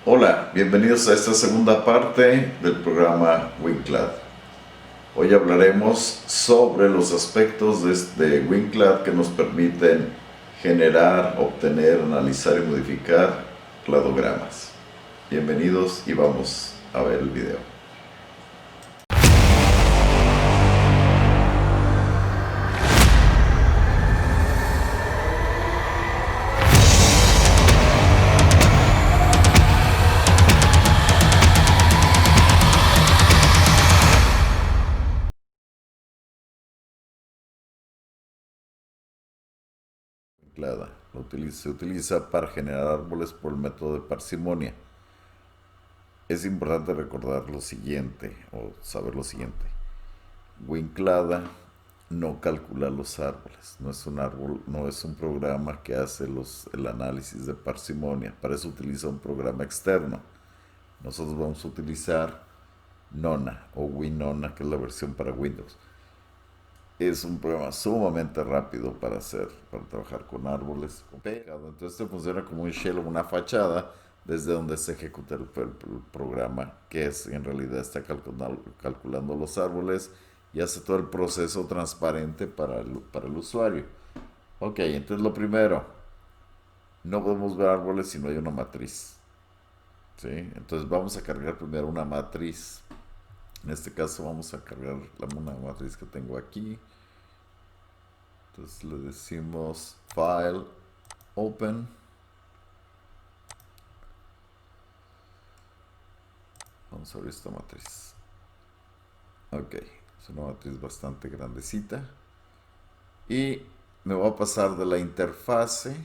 Hola, bienvenidos a esta segunda parte del programa WinClad. Hoy hablaremos sobre los aspectos de WinClad que nos permiten generar, obtener, analizar y modificar cladogramas. Bienvenidos y vamos a ver el video. WinClad se utiliza para generar árboles por el método de parsimonia. Es importante recordar lo siguiente, o saber lo siguiente. WinClada no calcula los árboles, no es un árbol, no es un programa que hace el análisis de parsimonia, para eso utiliza un programa externo. Nosotros vamos a utilizar Nona o Winona, que es la versión para Windows. Es un programa sumamente rápido para trabajar con árboles, con pegado. Entonces este funciona como un shell o una fachada desde donde se ejecuta el programa, que es en realidad está calculando los árboles y hace todo el proceso transparente para el usuario. Ok, entonces lo primero, no podemos ver árboles si no hay una matriz. ¿Sí? Entonces vamos a cargar primero una matriz. En este caso vamos a cargar una matriz que tengo aquí. Entonces le decimos File, Open. Vamos a abrir esta matriz. Ok, es una matriz bastante grandecita. Y me voy a pasar de la interfase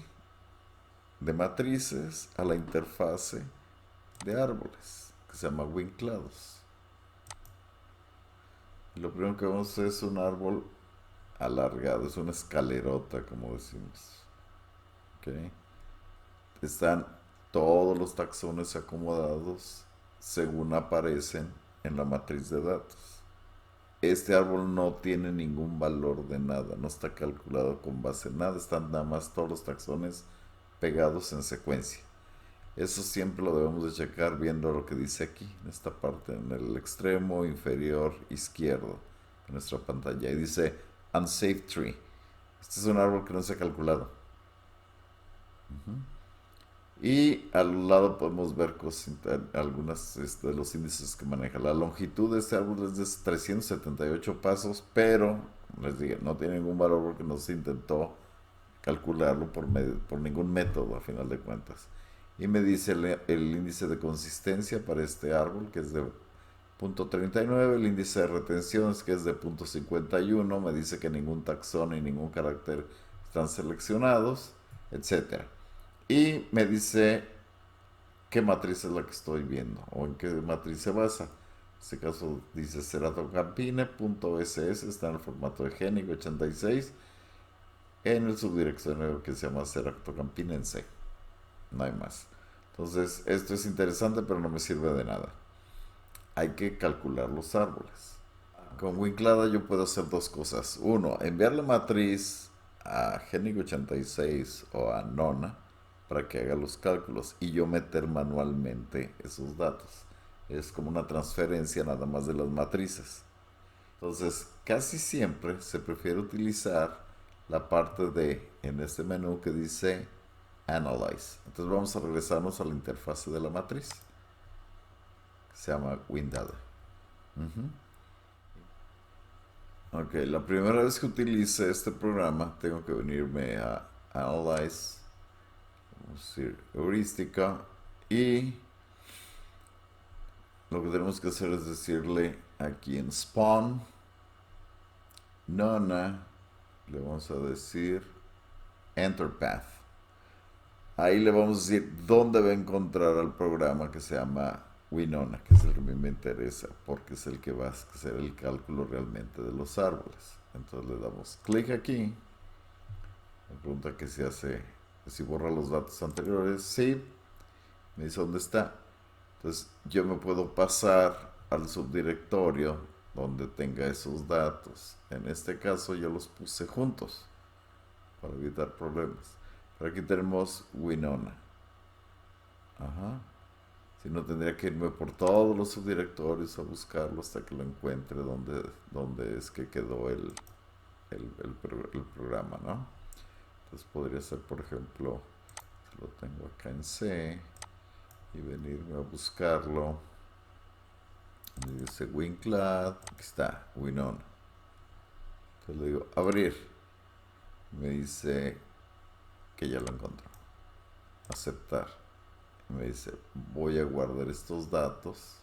de matrices a la interfase de árboles, que se llama WinClados. Y lo primero que vamos a hacer es un árbol alargado, es una escalerota, como decimos. Okay. Están todos los taxones acomodados según aparecen en la matriz de datos. Este árbol no tiene ningún valor de nada, no está calculado con base en nada, están nada más todos los taxones pegados en secuencia. Eso siempre lo debemos de checar viendo lo que dice aquí, en esta parte, en el extremo inferior izquierdo de nuestra pantalla. Y dice Unsafe Tree. Este es un árbol que no se ha calculado. Y al lado podemos ver algunas de los índices que maneja. La longitud de este árbol es de 378 pasos, pero les digo, no tiene ningún valor porque no se intentó calcularlo por ningún método a final de cuentas. Y me dice el índice de consistencia para este árbol, que es de 0.39, el índice de retenciones, que es de 0.51, me dice que ningún taxón y ningún carácter están seleccionados, etcétera. Y me dice qué matriz es la que estoy viendo o en qué matriz se basa. En este caso dice ceratocampine.ss, está en el formato de GENIC 86 en el subdireccionario que se llama Ceratocampine en C. No hay más. Entonces, esto es interesante, pero no me sirve de nada. Hay que calcular los árboles. Con WinClada yo puedo hacer dos cosas. Uno, enviar la matriz a GENIC 86 o a Nona para que haga los cálculos y yo meter manualmente esos datos. Es como una transferencia nada más de las matrices. Entonces, casi siempre se prefiere utilizar la parte de, en este menú que dice Analyze. Entonces vamos a regresarnos a la interfase de la matriz, que se llama WinData. Ok, la primera vez que utilice este programa tengo que venirme a Analyze, vamos a decir heurística, y lo que tenemos que hacer es decirle aquí en Spawn, Nona, le vamos a decir Enter Path. Ahí le vamos a decir dónde va a encontrar al programa que se llama Winona, que es el que a mí me interesa, porque es el que va a hacer el cálculo realmente de los árboles. Entonces le damos clic aquí. Me pregunta que si hace, si borra los datos anteriores. Sí, me dice dónde está. Entonces yo me puedo pasar al subdirectorio donde tenga esos datos. En este caso yo los puse juntos para evitar problemas. Pero aquí tenemos Winona. Ajá. Si no, tendría que irme por todos los subdirectorios a buscarlo hasta que lo encuentre donde es que quedó el programa, ¿no? Entonces podría ser, por ejemplo, si lo tengo acá en C y venirme a buscarlo. Me dice WinCloud, aquí está, Winona. Entonces le digo abrir. Me dice que ya lo encontró. Aceptar. Me dice voy a guardar estos datos.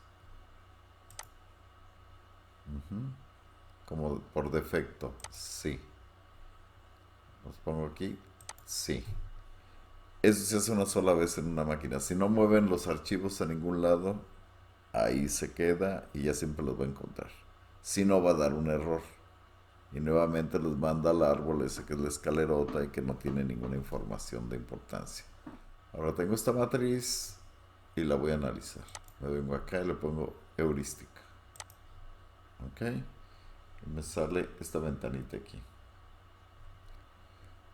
Como por defecto, sí. Los pongo aquí, sí. Eso se hace una sola vez en una máquina. Si no mueven los archivos a ningún lado, ahí se queda y ya siempre los va a encontrar. Si no, va a dar un error. Y nuevamente les manda al árbol ese que es la escalerota y que no tiene ninguna información de importancia. Ahora tengo esta matriz y la voy a analizar. Me vengo acá y le pongo heurística. Ok. Y me sale esta ventanita aquí.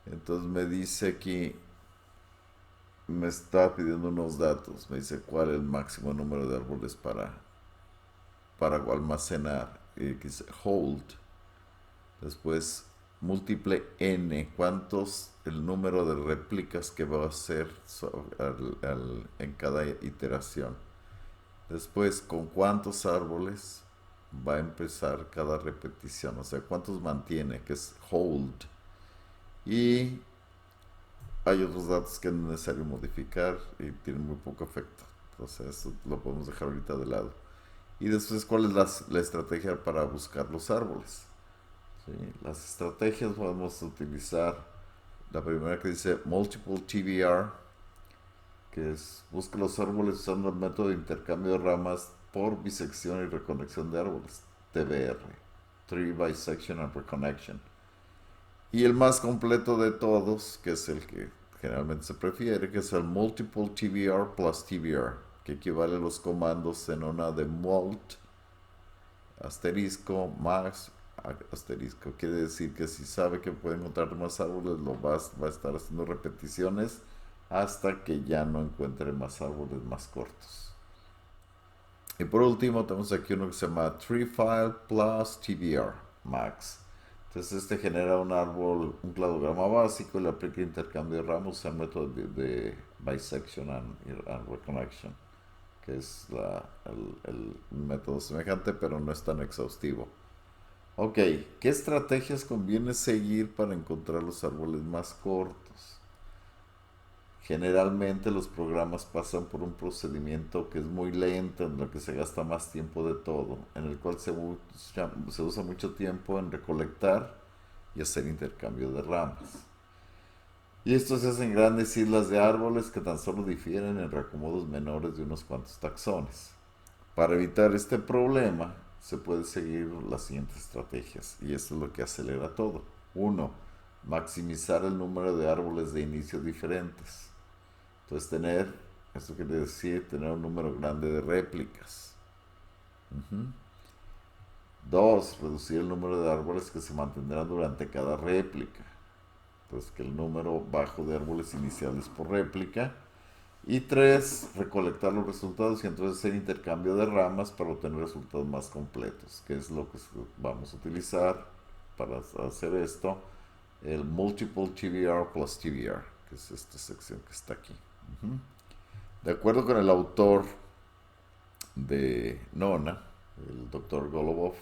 Entonces me dice aquí, me está pidiendo unos datos. Me dice cuál es el máximo número de árboles para almacenar. Y aquí dice hold. Después múltiple n. ¿Cuántos? El número de réplicas que va a hacer en cada iteración. Después, ¿con cuántos árboles va a empezar cada repetición? O sea, ¿cuántos mantiene? Que es hold. Y hay otros datos que no es necesario modificar y tienen muy poco efecto. Entonces, eso lo podemos dejar ahorita de lado. Y después, ¿cuál es la estrategia para buscar los árboles? ¿Sí? Las estrategias podemos utilizar la primera que dice Multiple TBR, que es busca los árboles usando el método de intercambio de ramas por bisección y reconexión de árboles, TBR, Tree Bisection and Reconnection. Y el más completo de todos, que es el que generalmente se prefiere, que es el Multiple TBR plus TBR, que equivale a los comandos en una de mult, asterisco, max, asterisco. Quiere decir que si sabe que puede encontrar más árboles, va a estar haciendo repeticiones hasta que ya no encuentre más árboles más cortos. Y por último tenemos aquí uno que se llama TreeFile plus TBR max. Entonces este genera un árbol, un cladograma básico y le aplica intercambio de ramos al método de bisection and reconnection, que es el método semejante pero no es tan exhaustivo. Ok, ¿qué estrategias conviene seguir para encontrar los árboles más cortos? Generalmente los programas pasan por un procedimiento que es muy lento, en el que se gasta más tiempo de todo, en el cual se usa mucho tiempo en recolectar y hacer intercambio de ramas. Y esto se hace en grandes islas de árboles que tan solo difieren en reacomodos menores de unos cuantos taxones. Para evitar este problema, se puede seguir las siguientes estrategias, y esto es lo que acelera todo. 1. Maximizar el número de árboles de inicio diferentes. Entonces esto quiere decir tener un número grande de réplicas. 2. Reducir el número de árboles que se mantendrán durante cada réplica. Entonces que el número bajo de árboles iniciales por réplica. Y 3. Recolectar los resultados y entonces hacer intercambio de ramas para obtener resultados más completos, que es lo que vamos a utilizar para hacer esto, el Multiple TBR plus TBR, que es esta sección que está aquí. De acuerdo con el autor de Nona, el doctor Golubov,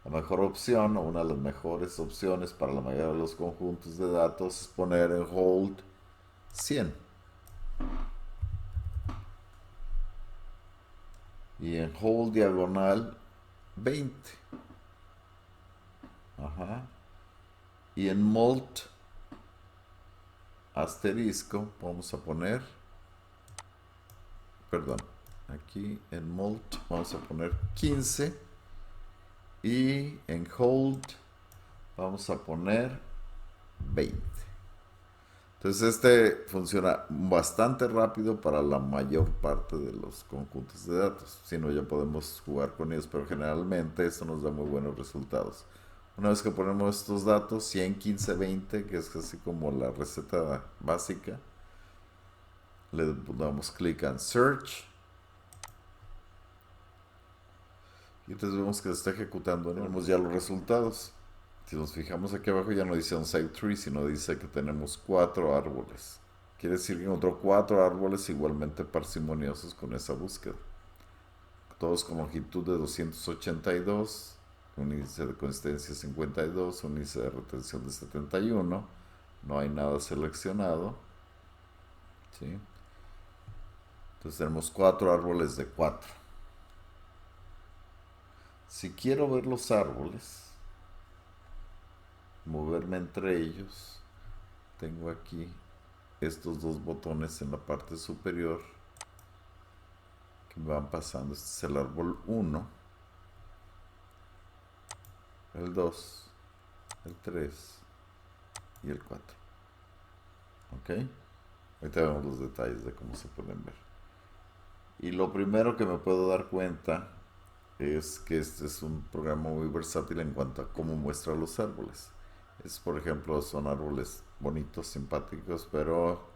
la mejor opción o una de las mejores opciones para la mayoría de los conjuntos de datos es poner en hold 100 y en hold diagonal 20. Ajá. Y en mult asterisco vamos a poner, perdón, aquí en mult vamos a poner 15 y en hold vamos a poner 20. Entonces este funciona bastante rápido para la mayor parte de los conjuntos de datos. Si no, ya podemos jugar con ellos, pero generalmente esto nos da muy buenos resultados. Una vez que ponemos estos datos, 100, 15, 20, que es así como la receta básica, le damos clic en Search Y entonces vemos que se está ejecutando, ¿no? Tenemos ya los resultados. Si nos fijamos aquí abajo ya no dice un save tree, sino dice que tenemos 4 árboles. Quiere decir que encontró 4 árboles igualmente parsimoniosos con esa búsqueda. Todos con longitud de 282, un índice de coincidencia 52, un índice de retención de 71. No hay nada seleccionado. ¿Sí? Entonces tenemos 4 árboles de 4. Si quiero ver los árboles, moverme entre ellos, tengo aquí estos dos botones en la parte superior que me van pasando. Este es el árbol 1, el 2, el 3 y el 4. ¿Ok? Ahorita vemos los detalles de cómo se pueden ver. Y lo primero que me puedo dar cuenta es que este es un programa muy versátil en cuanto a cómo muestra los árboles. Por ejemplo, son árboles bonitos, simpáticos, pero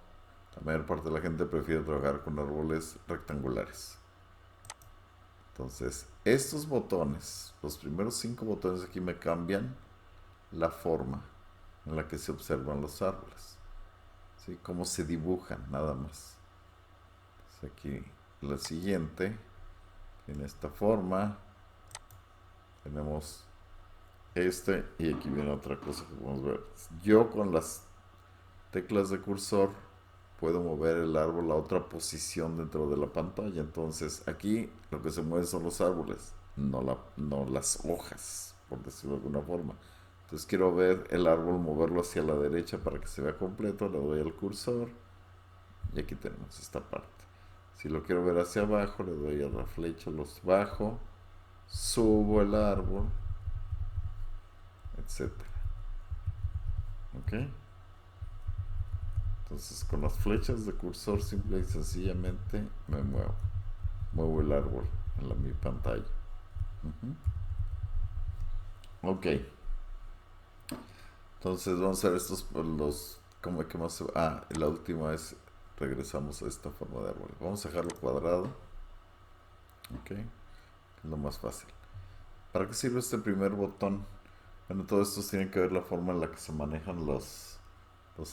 la mayor parte de la gente prefiere trabajar con árboles rectangulares. Entonces, estos botones, los primeros 5 botones aquí me cambian la forma en la que se observan los árboles. ¿Sí? Cómo se dibujan, nada más. Entonces, aquí la siguiente, en esta forma, tenemos y aquí viene otra cosa que podemos ver. Yo con las teclas de cursor puedo mover el árbol a otra posición dentro de la pantalla. Entonces aquí lo que se mueve son los árboles, no las hojas, por decirlo de alguna forma. Entonces quiero ver el árbol, moverlo hacia la derecha para que se vea completo. Le doy al cursor y aquí tenemos esta parte. Si lo quiero ver hacia abajo, le doy a la flecha, los bajo, subo el árbol, etcétera. ¿Ok? Entonces con las flechas de cursor simple y sencillamente me muevo el árbol en mi pantalla. Ok, entonces vamos a ver estos los como que más la última es regresamos a esta forma de árbol. Vamos a dejarlo cuadrado. Ok, es lo más fácil. ¿Para qué sirve este primer botón? Bueno, todo esto tiene que ver la forma en la que se manejan los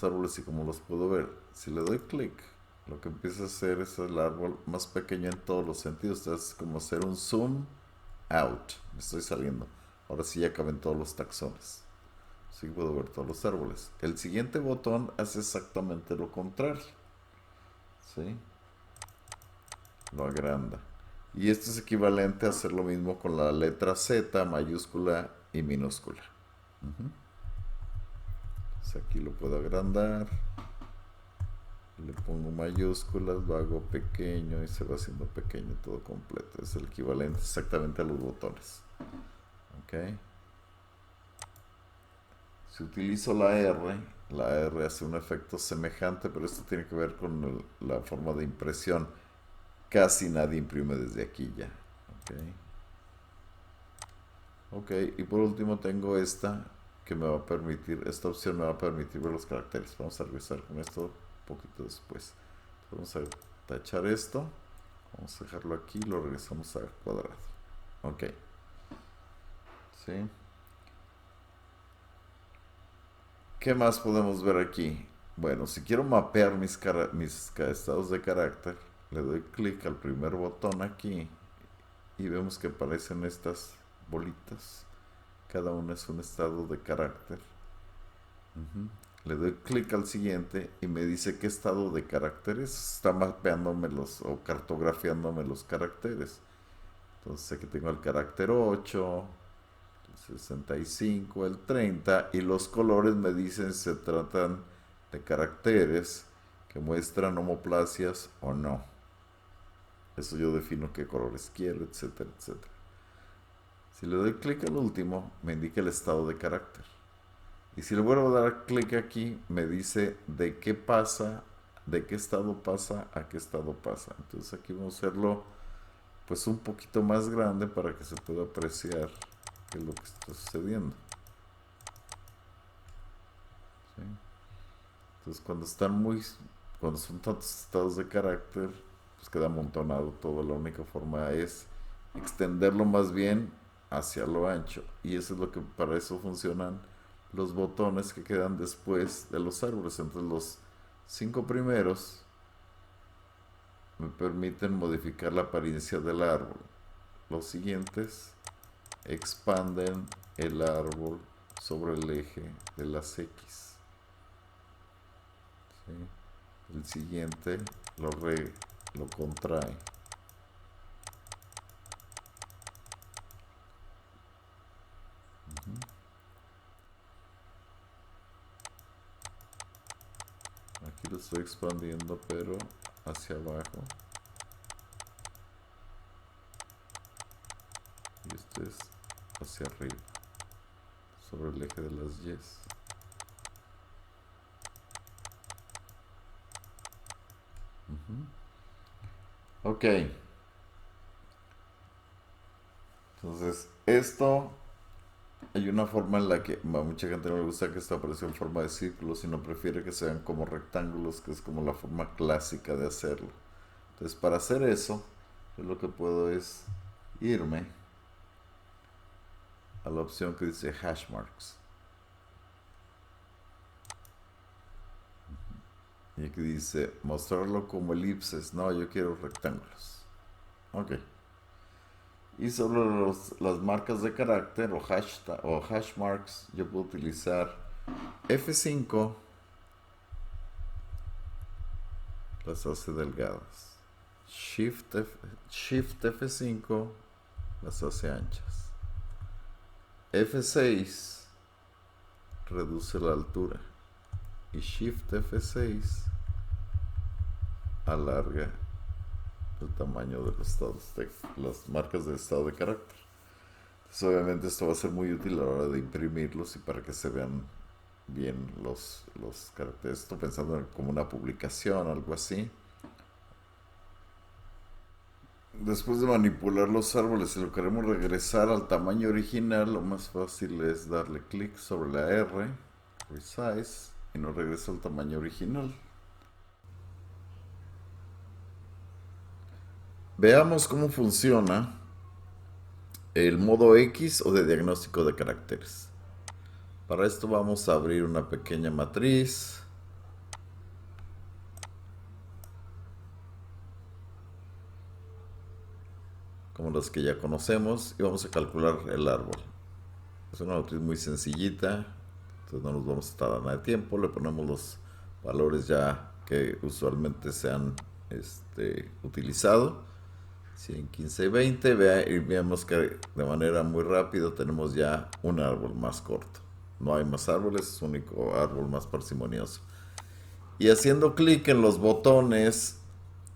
árboles y cómo los puedo ver. Si le doy clic, lo que empieza a hacer es el árbol más pequeño en todos los sentidos. Es como hacer un zoom out. Me estoy saliendo. Ahora sí ya caben todos los taxones. Sí puedo ver todos los árboles. El siguiente botón hace exactamente lo contrario. ¿Sí? Lo agranda. Y esto es equivalente a hacer lo mismo con la letra Z, mayúscula y minúscula. Entonces aquí lo puedo agrandar. Le pongo mayúsculas, lo hago pequeño y se va haciendo pequeño todo completo. Es el equivalente exactamente a los botones. ¿Ok? Si utilizo la R hace un efecto semejante, pero esto tiene que ver con la forma de impresión. Casi nadie imprime desde aquí ya. Ok, y por último tengo esta que me va a permitir, esta opción me va a permitir ver los caracteres. Vamos a regresar con esto un poquito después. Vamos a tachar esto. Vamos a dejarlo aquí y lo regresamos a cuadrado. Ok. ¿Sí? ¿Qué más podemos ver aquí? Bueno, si quiero mapear mis estados de carácter, le doy clic al primer botón aquí y vemos que aparecen estas bolitas. Cada una es un estado de carácter. Le doy clic al siguiente y me dice qué estado de caracteres. Está mapeándome o cartografiándome los caracteres. Entonces aquí tengo el carácter 8, el 65, el 30 y los colores me dicen si se tratan de caracteres que muestran homoplasias o no. Eso yo defino qué colores quiero, etcétera, etcétera. Si le doy clic al último, me indica el estado de carácter. Y si le vuelvo a dar clic aquí, me dice de qué pasa, de qué estado pasa a qué estado pasa. Entonces aquí vamos a hacerlo pues un poquito más grande para que se pueda apreciar qué es lo que está sucediendo. ¿Sí? Entonces cuando son tantos estados de carácter, pues queda amontonado todo. La única forma es extenderlo más bien hacia lo ancho. Y eso es lo que para eso funcionan los botones que quedan después de los árboles. Entonces los 5 primeros me permiten modificar la apariencia del árbol. Los siguientes expanden el árbol sobre el eje de las X. ¿Sí? El siguiente lo contrae. Aquí lo estoy expandiendo, pero hacia abajo. Y este es hacia arriba, sobre el eje de las Y. Ok. Entonces, esto hay una forma en la que a mucha gente no le gusta que esto aparezca en forma de círculo, sino prefiere que sean como rectángulos, que es como la forma clásica de hacerlo. Entonces, para hacer eso, yo lo que puedo es irme a la opción que dice hash marks. Y aquí dice mostrarlo como elipses. No, yo quiero rectángulos. Ok. Y sobre las marcas de carácter o hash marks, yo puedo utilizar F5, las hace delgadas. Shift F5, las hace anchas. F6 reduce la altura. Y Shift F6 alarga el tamaño de las marcas de estado de carácter. Entonces, obviamente esto va a ser muy útil a la hora de imprimirlos y para que se vean bien los caracteres. Estoy pensando en como una publicación, algo así. Después de manipular los árboles, si lo queremos regresar al tamaño original, lo más fácil es darle clic sobre la R, Resize, y nos regresa al tamaño original. Veamos cómo funciona el modo X o de diagnóstico de caracteres. Para esto vamos a abrir una pequeña matriz. Como las que ya conocemos, y vamos a calcular el árbol. Es una matriz muy sencillita, entonces no nos vamos a tardar nada de tiempo. Le ponemos los valores ya que usualmente se han utilizado. 100, 15, 20. Y veamos que de manera muy rápida tenemos ya un árbol más corto. No hay más árboles, es un único árbol más parsimonioso. Y haciendo clic en los botones,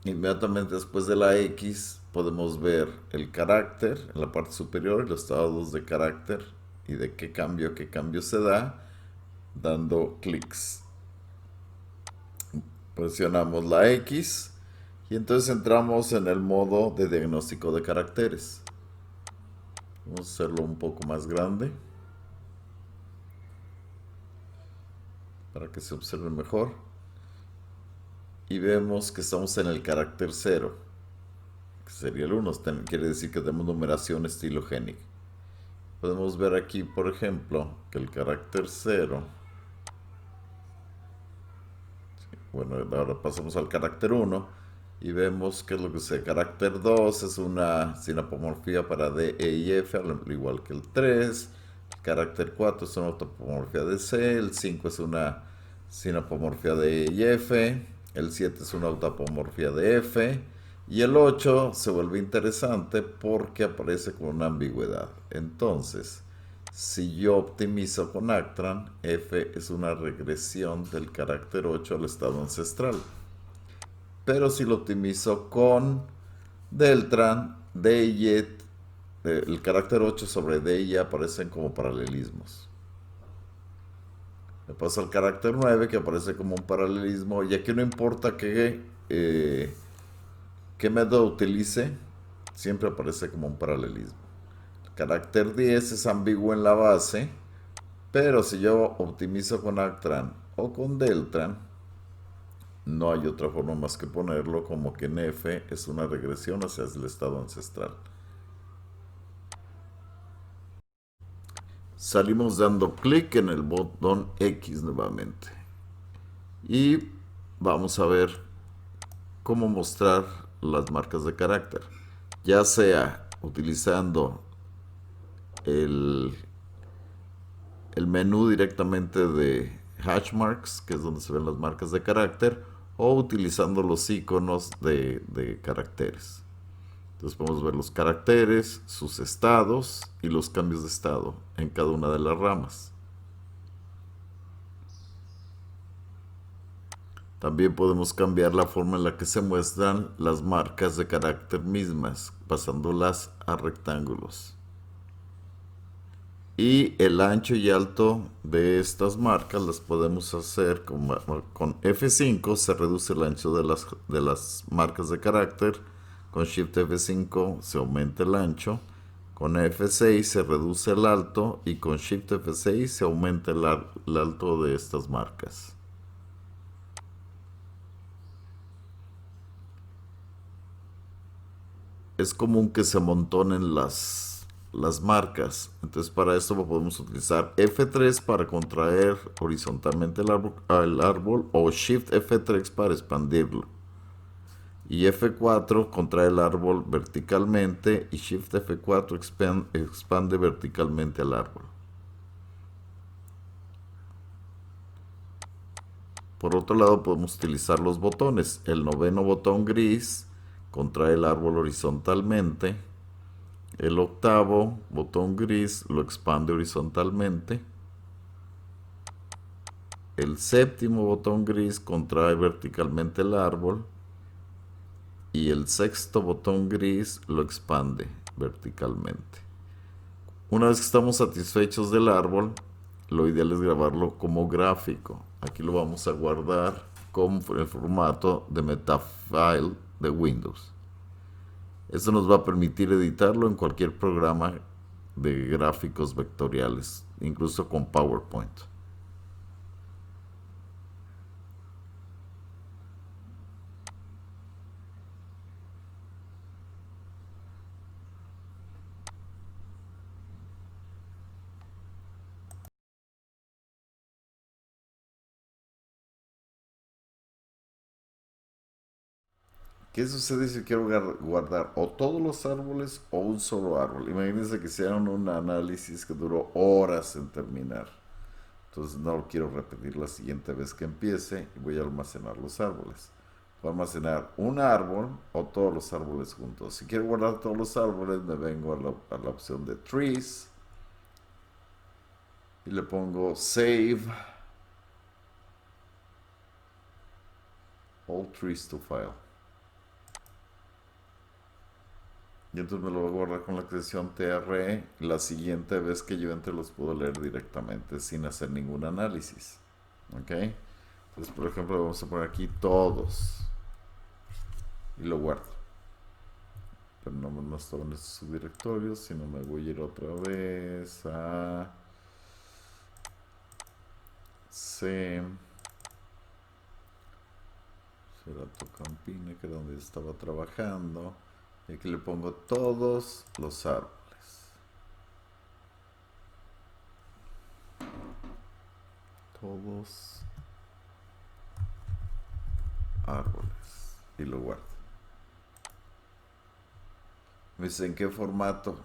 inmediatamente después de la X, podemos ver el carácter en la parte superior y los estados de carácter y de qué cambio se da dando clics. Presionamos la X y entonces entramos en el modo de diagnóstico de caracteres. Vamos a hacerlo un poco más grande para que se observe mejor. Y vemos que estamos en el carácter 0, que sería el 1. Quiere decir que tenemos numeración estilo GENIC. Podemos ver aquí, por ejemplo, que el carácter 0. Bueno, ahora pasamos al carácter 1 y vemos que es lo que es el carácter 2. Es una sinapomorfía para D, E y F, al igual que el 3. El carácter 4 es una autapomorfía de C. El 5 es una sinapomorfía de E y F. El 7 es una autapomorfía de F. Y el 8 se vuelve interesante porque aparece con una ambigüedad. Entonces, si yo optimizo con Actran, F es una regresión del carácter 8 al estado ancestral. Pero si lo optimizo con Deltran, D y Y, el carácter 8 sobre D y Y aparecen como paralelismos. Me paso al carácter 9 que aparece como un paralelismo. Y aquí no importa qué método utilice, siempre aparece como un paralelismo. El carácter 10 es ambiguo en la base, pero si yo optimizo con Actran o con Deltran, no hay otra forma más que ponerlo como que en F es una regresión hacia el estado ancestral. Salimos dando clic en el botón X nuevamente. Y vamos a ver cómo mostrar las marcas de carácter. Ya sea utilizando el menú directamente de Hashmarks, que es donde se ven las marcas de carácter, o utilizando los iconos de caracteres. Entonces podemos ver los caracteres, sus estados y los cambios de estado en cada una de las ramas. También podemos cambiar la forma en la que se muestran las marcas de carácter mismas, pasándolas a rectángulos. Y el ancho y alto de estas marcas las podemos hacer con F5, se reduce el ancho de las marcas de carácter. Con Shift F5 se aumenta el ancho. Con F6 se reduce el alto. Y con Shift F6 se aumenta el alto de estas marcas. Es común que se amontonen las marcas. Entonces para esto podemos utilizar F3 para contraer horizontalmente el árbol o Shift F3 para expandirlo. Y F4 contrae el árbol verticalmente y Shift F4 expande verticalmente el árbol. Por otro lado podemos utilizar los botones. El noveno botón gris contrae el árbol horizontalmente. El octavo botón gris lo expande horizontalmente. El séptimo botón gris contrae verticalmente el árbol. Y el sexto botón gris lo expande verticalmente. Una vez que estamos satisfechos del árbol, lo ideal es grabarlo como gráfico. Aquí lo vamos a guardar con el formato de metafile de Windows. Esto nos va a permitir editarlo en cualquier programa de gráficos vectoriales, incluso con PowerPoint. ¿Qué sucede si quiero guardar o todos los árboles o un solo árbol? Imagínense que hicieron un análisis que duró horas en terminar. Entonces no lo quiero repetir la siguiente vez que empiece y voy a almacenar los árboles. Voy a almacenar un árbol o todos los árboles juntos. Si quiero guardar todos los árboles, me vengo a la opción de Trees y le pongo Save All Trees to File. Y entonces me lo voy a guardar con la extensión TRE. La siguiente vez que yo entre los puedo leer directamente sin hacer ningún análisis. ¿Ok? Entonces, por ejemplo, vamos a poner aquí todos. Y lo guardo. Pero no estaba en estos subdirectorios, sino me voy a ir otra vez a C. Cerato Campina, que era donde estaba trabajando. Y aquí le pongo todos los árboles. Todos árboles. Y lo guardo. Me dice en qué formato.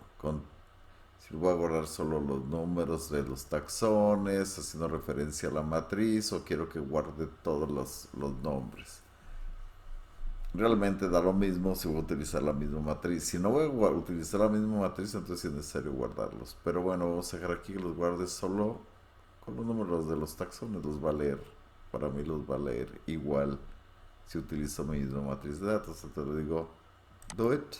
Si voy a guardar solo los números de los taxones, haciendo referencia a la matriz, o quiero que guarde todos los nombres. Realmente da lo mismo si voy a utilizar la misma matriz. Si no voy a utilizar la misma matriz, entonces es necesario guardarlos. Pero bueno, vamos a dejar aquí que los guarde solo con los números de los taxones. Los va a leer. Para mí los va a leer igual si utilizo mi misma matriz de datos. Entonces le digo, do it.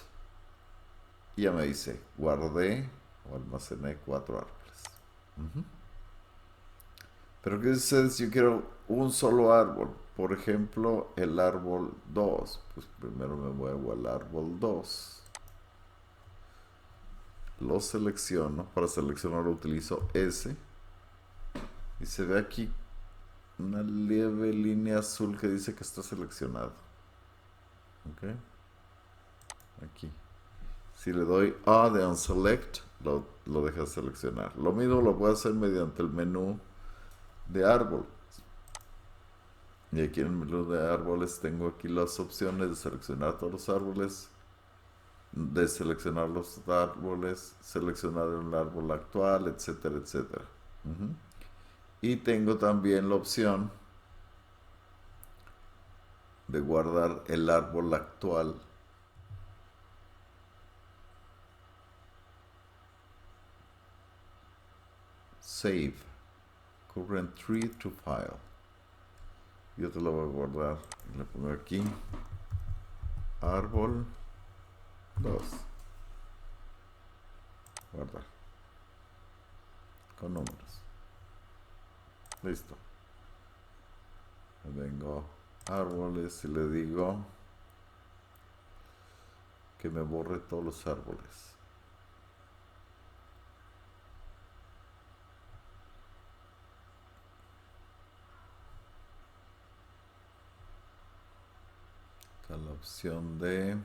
Y ya me dice, guardé o almacené 4 árboles. Pero ¿qué sucede si yo quiero un solo árbol? Por ejemplo, el árbol 2. Pues primero me muevo al árbol 2. Lo selecciono. Para seleccionarlo utilizo S. Y se ve aquí una leve línea azul que dice que está seleccionado. ¿Ok? Aquí. Si le doy A de Unselect, lo deja seleccionar. Lo mismo lo puede hacer mediante el menú de árbol. Y aquí en el menú de árboles tengo aquí las opciones de seleccionar todos los árboles, de seleccionar los árboles, seleccionar el árbol actual, etcétera, etcétera. Ujú. Y tengo también la opción de guardar el árbol actual. Save. Current tree to file. Yo te lo voy a guardar. Le pongo aquí. Árbol 2. Guardar. Con números. Listo. Vengo árboles y le digo que me borre todos los árboles. Está la opción de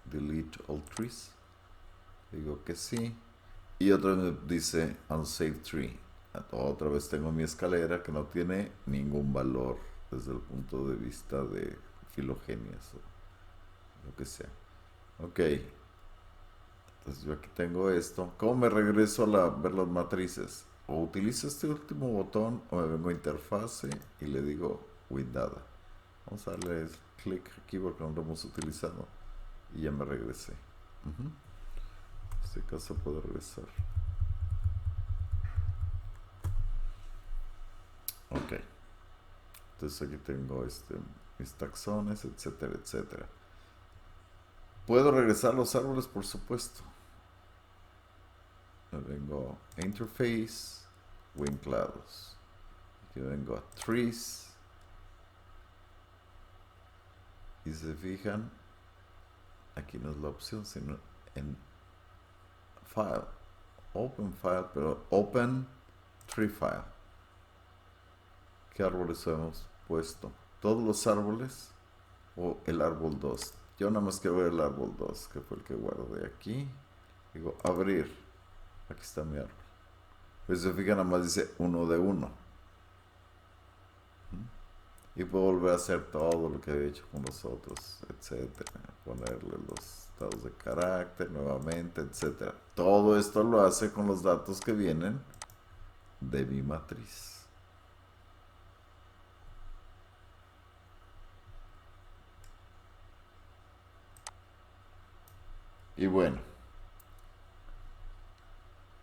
delete all trees. Digo que sí. Y otra vez me dice unsaved tree. Otra vez tengo mi escalera que no tiene ningún valor desde el punto de vista de filogenias o lo que sea. Ok. Entonces yo aquí tengo esto. ¿Cómo me regreso a ver las matrices? O utilizo este último botón o me vengo a interfase y le digo WinData. Vamos a darle clic aquí porque no lo hemos utilizado. Y ya me regresé. En este caso puedo regresar. Ok. Entonces aquí tengo mis taxones, etcétera, etcétera. Puedo regresar los árboles, por supuesto. Me vengo a Interface, WinClouds. Aquí vengo a Trees. Y se fijan, aquí no es la opción, sino en File. Open File, pero Open Tree File. ¿Qué árboles hemos puesto? ¿Todos los árboles o el árbol 2? Yo nada más quiero ver el árbol 2, que fue el que guardé aquí. Digo, abrir. Aquí está mi árbol. Pues se fijan, nada más dice 1 de 1. Y puedo volver a hacer todo lo que he hecho con los otros, etcétera. Ponerle los estados de carácter nuevamente, etcétera. Todo esto lo hace con los datos que vienen de mi matriz. Y bueno,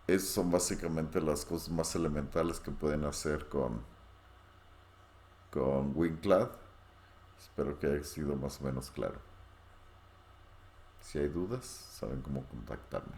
esas son básicamente las cosas más elementales que pueden hacer con WinCloud. Espero que haya sido más o menos claro. Si hay dudas, saben cómo contactarme.